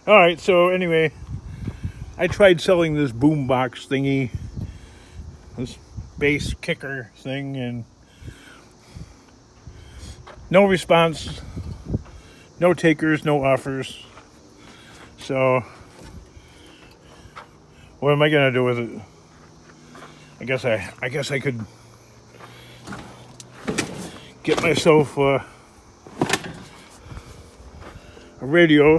All right, so anyway, I tried selling this boombox thingy, this bass kicker thing, and no response, no takers, no offers. So, what am I gonna do with it? I guess I could get myself a radio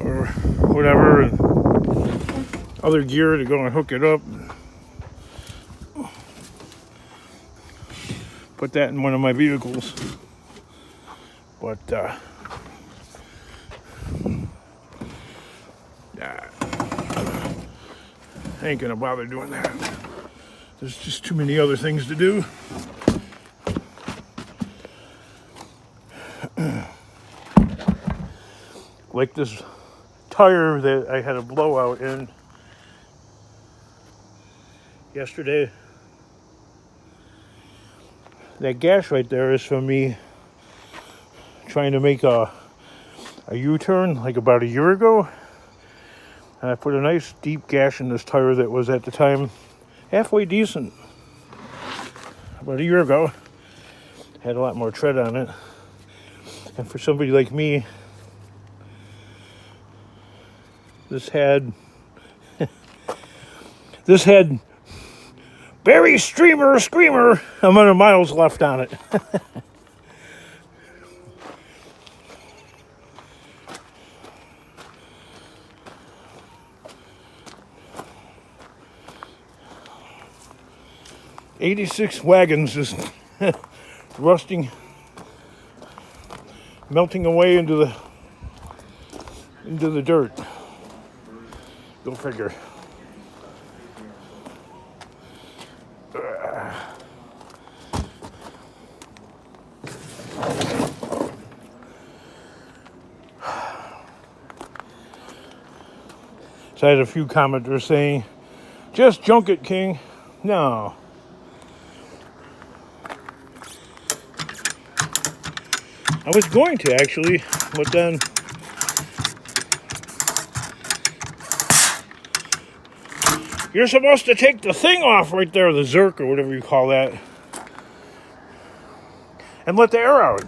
or whatever, and other gear to go and hook it up. Put that in one of my vehicles. But I ain't gonna bother doing that. There's just too many other things to do. Like this tire that I had a blowout in yesterday. That gash right there is from me trying to make a U-turn like about a year ago. And I put a nice deep gash in this tire that was at the time halfway decent. About a year ago. Had a lot more tread on it. And for somebody like me, this had Barry Screamer amount of miles left on it. 86 wagons just rusting, melting away into the dirt. Go figure. So I had a few commenters saying, just junk it, King. No. I was going to actually, but then you're supposed to take the thing off right there, the Zerk or whatever you call that, and let the air out.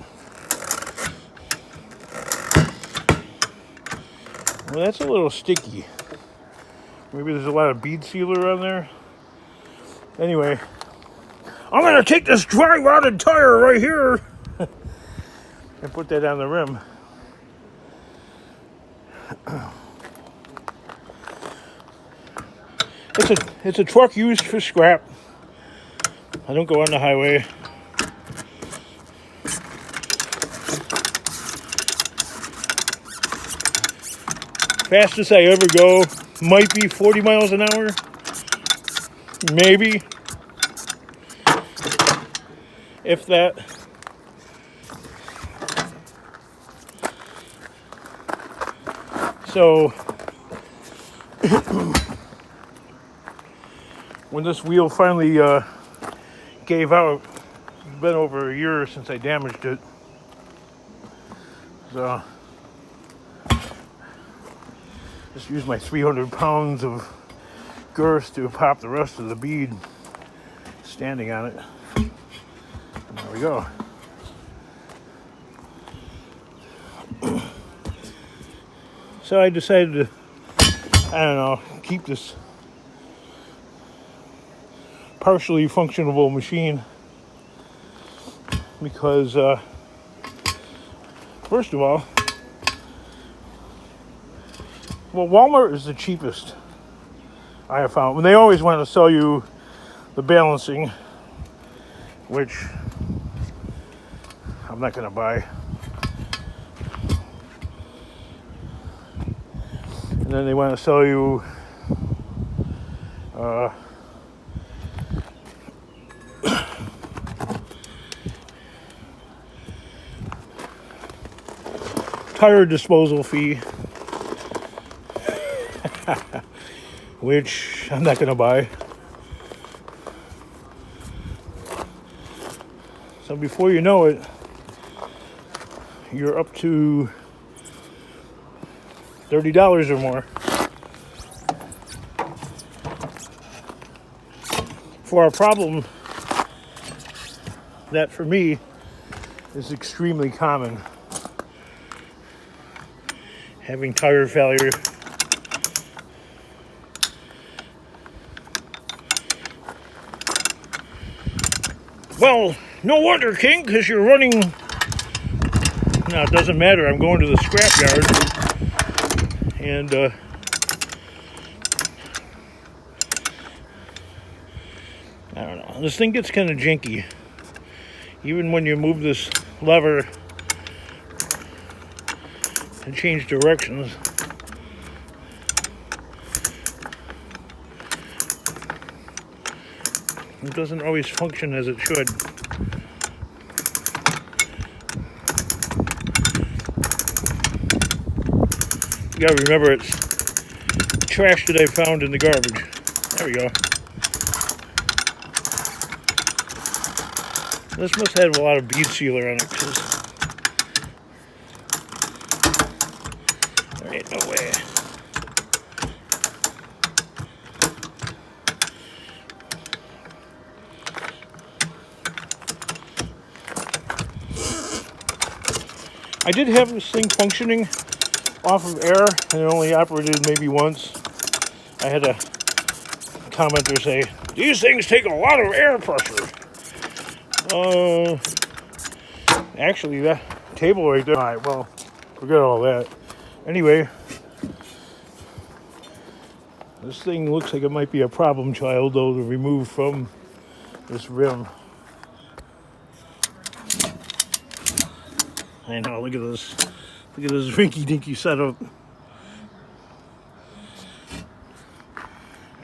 Well, that's a little sticky. Maybe there's a lot of bead sealer on there. Anyway, I'm going to take this dry rotted tire right here and put that on the rim. It's a truck used for scrap. I don't go on the highway. Fastest I ever go might be 40 miles an hour. Maybe. If that. So, when this wheel finally gave out, it's been over a year since I damaged it. So, just used my 300 pounds of girth to pop the rest of the bead standing on it. And there we go. So I decided to, I don't know, keep this partially functionable machine because, first of all, well, Walmart is the cheapest I have found. When they always want to sell you the balancing, which I'm not going to buy. And then they want to sell you tire disposal fee, which I'm not going to buy. So before you know it, you're up to $30 or more. For a problem that for me is extremely common. Having tire failure. Well, no wonder, King, because you're running. No, it doesn't matter. I'm going to the scrapyard. And, I don't know. This thing gets kind of janky. Even when you move this lever and change directions. It doesn't always function as it should. You gotta remember it's trash that I found in the garbage. There we go. This must have a lot of bead sealer on it, because there ain't no way. I did have this thing functioning off of air, and it only operated maybe once. I had a commenter say, "These things take a lot of air pressure." Actually, that table right there. All right, well, forget all that. Anyway, this thing looks like it might be a problem child, though, to remove from this rim. I know, look at this. Look at this rinky-dinky setup.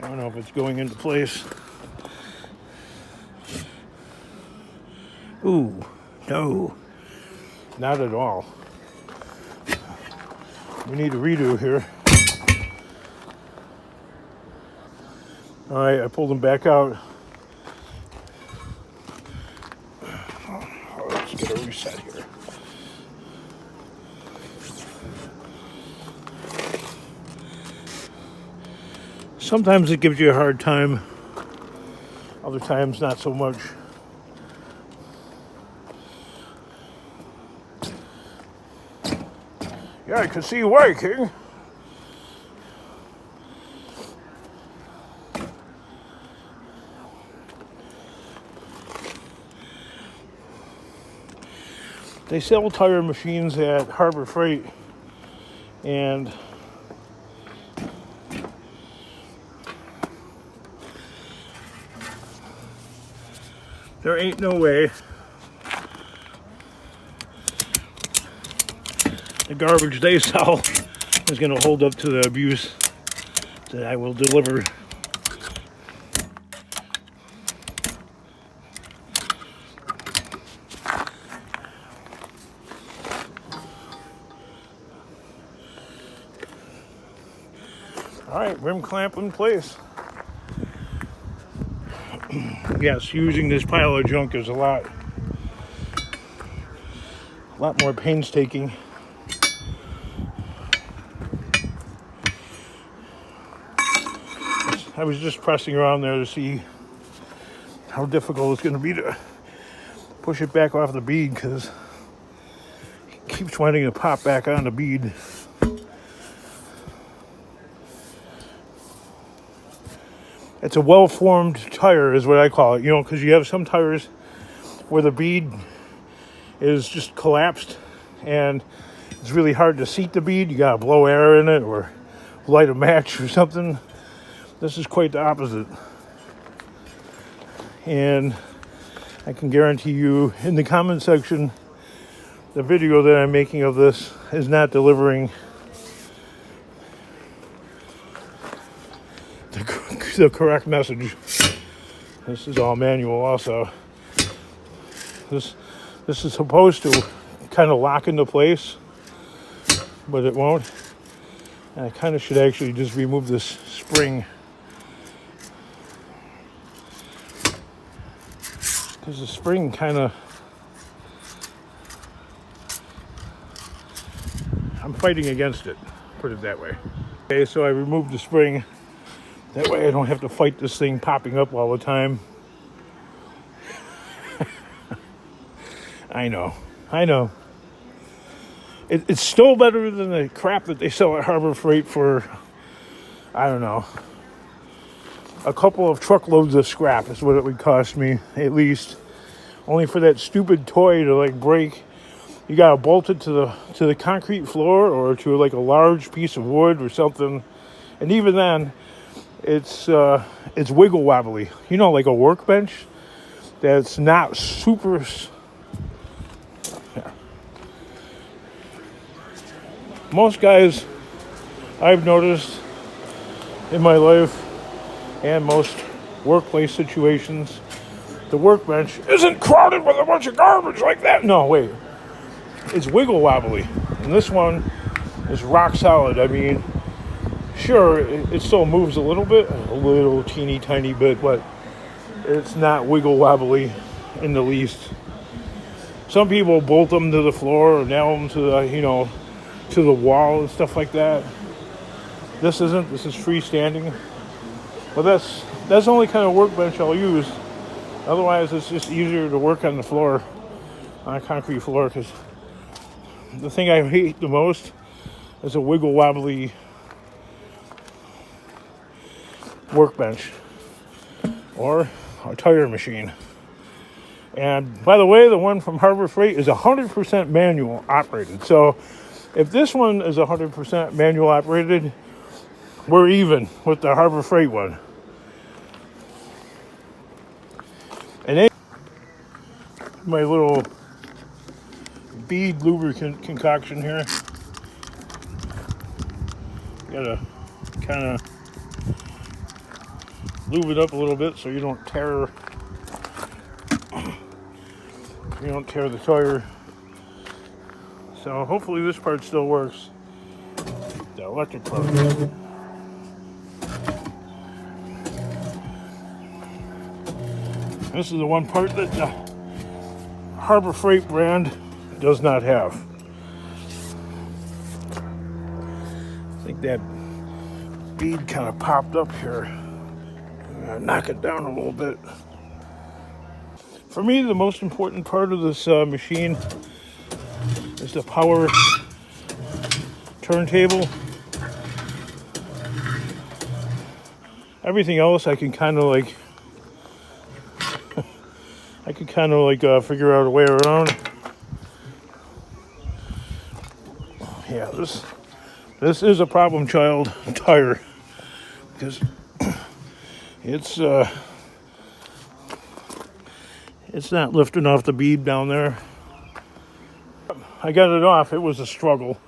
I don't know if it's going into place. Ooh, no. Not at all. We need a redo here. All right, I pulled them back out. Oh, let's get a reset here. Sometimes it gives you a hard time. Other times, not so much. Yeah, I can see why, King. They sell tire machines at Harbor Freight, and there ain't no way the garbage they sell is going to hold up to the abuse that I will deliver. All right, rim clamp in place. Yes, using this pile of junk is a lot more painstaking. I was just pressing around there to see how difficult it's going to be to push it back off the bead, because it keeps wanting to pop back on the bead. It's a well-formed tire is what I call it, because you have some tires where the bead is just collapsed and it's really hard to seat the bead. You gotta blow air in it or light a match or something. This is quite the opposite. And I can guarantee you, in the comment section, the video that I'm making of this is not delivering the correct message. This is all manual also. This is supposed to kind of lock into place, but it won't. And I kind of should actually just remove this spring, because the spring I'm fighting against it. put it that way. Okay, so I removed the spring. That way I don't have to fight this thing popping up all the time. I know. It's still better than the crap that they sell at Harbor Freight for, I don't know, a couple of truckloads of scrap is what it would cost me, at least. Only for that stupid toy to like break. You gotta bolt it to the concrete floor or to like a large piece of wood or something. And even then, it's wiggle wobbly. You know, like a workbench that's not super. Yeah. Most guys I've noticed in my life and most workplace situations, the workbench isn't crowded with a bunch of garbage like that. No, wait. It's wiggle wobbly. And this one is rock solid. I mean, sure, it still moves a little teeny tiny bit, but it's not wiggle wobbly in the least. Some people bolt them to the floor or nail them to the, to the wall and stuff like that. This isn't. This is freestanding. But that's the only kind of workbench I'll use. Otherwise, it's just easier to work on the floor, on a concrete floor, because the thing I hate the most is a wiggle wobbly workbench or a tire machine. And by the way, the one from Harbor Freight is 100% manual operated. So if this one is 100% manual operated, we're even with the Harbor Freight one. And then my little bead lubricant concoction here. Gotta kind of lube it up a little bit so you don't tear the tire. So hopefully this part still works. The electric part. This is the one part that the Harbor Freight brand does not have. I think that bead kind of popped up here. I'm gonna knock it down a little bit. For me, the most important part of this machine is the power turntable. Everything else I can kind of like figure out a way around. Yeah, this is a problem child tire because it's not lifting off the bead down there. I got it off. It was a struggle.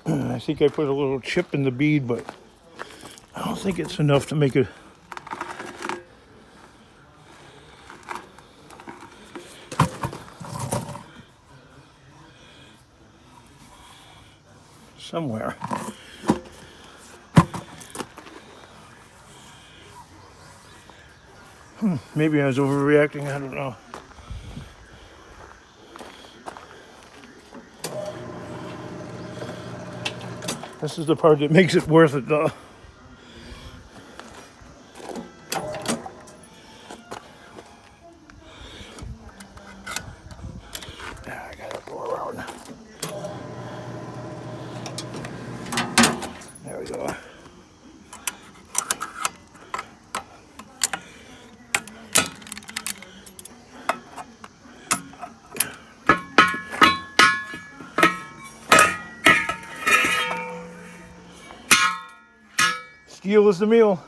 I think I put a little chip in the bead, but I don't think it's enough to make it. Somewhere. Maybe I was overreacting. I don't know. This is the part that makes it worth it, though. I gotta go around. There we go. Steel is the meal.